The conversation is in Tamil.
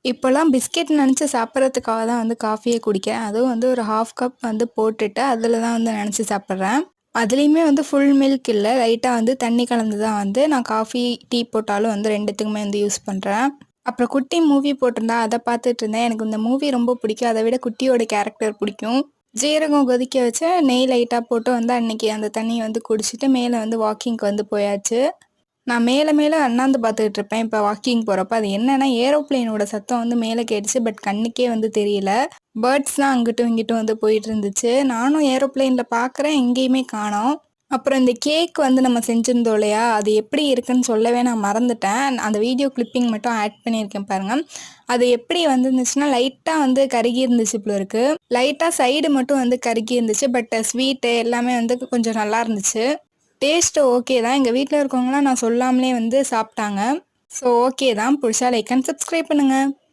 இப்போலாம் பிஸ்கெட் நெனச்சு சாப்பிட்றதுக்காக தான் வந்து காஃபியே குடிக்கிறேன். அதுவும் வந்து ஒரு 1/2 கப் வந்து போட்டுட்டு, அதில தான் வந்து நெனச்சு சாப்பிட்றேன். அதுலயுமே வந்து ஃபுல் மில்க் இல்ல. லைட்டா வந்து தண்ணி கலந்து தான் வந்து நான் காஃபி, டீ போட்டாலும் வந்து 2த்துக்குமே வந்து யூஸ் பண்றேன். அப்புறம் குட்டி மூவி போட்டிருந்தா அத பார்த்துட்டுருந்தேன். எனக்கு இந்த மூவி ரொம்ப பிடிக்கும். அத விட குட்டியோட கேரக்டர் பிடிக்கும். ஜீரகம் கொதிக்க வச்சு நெய் லைட்டா போட்டு வந்து அன்னைக்கு அந்த தண்ணிய வந்து குடிச்சிட்டு மேல வந்து வாக்கிங்க்கு வந்து போயாச்சு. நான் மேல மேல அண்ணாந்து பார்த்துக்கிட்டு இருப்பேன். இப்ப வாக்கிங் போறப்ப. அது என்னன்னா ஏரோப்ளேனோட சத்தம் வந்து மேல கேட்டுச்சு. பட் கண்ணுக்கே வந்து தெரியல. பேர்ட்ஸ்லாம் அங்கிட்டும் இங்கிட்டும் வந்து போயிட்டு இருந்துச்சு. நானும் ஏரோப்ளேன்ல பார்க்குறேன், எங்கேயுமே காணோம். அப்புறம் இந்த கேக் வந்து நம்ம செஞ்சிருந்தோம் இல்லையா? அது எப்படி இருக்குன்னு சொல்லவே நான் மறந்துட்டேன். அந்த வீடியோ கிளிப்பிங் மட்டும் ஆட் பண்ணியிருக்கேன் பாருங்க. அது எப்படி வந்துருந்துச்சுன்னா, லைட்டா வந்து கருகி இருந்துச்சு போல இருக்கு. லைட்டா சைடு மட்டும் வந்து கருகி இருந்துச்சு. பட் ஸ்வீட்டு எல்லாமே வந்து கொஞ்சம் நல்லா இருந்துச்சு. டேஸ்ட் ஓகே தான். எங்க வீட்ல இருக்கவங்கலாம் நான் சொல்லாமலே வந்து சாப்பிட்டாங்க. ஸோ ஓகே தான். புடிச்சா லைக் அண்ட் சப்ஸ்கிரைப் பண்ணுங்க.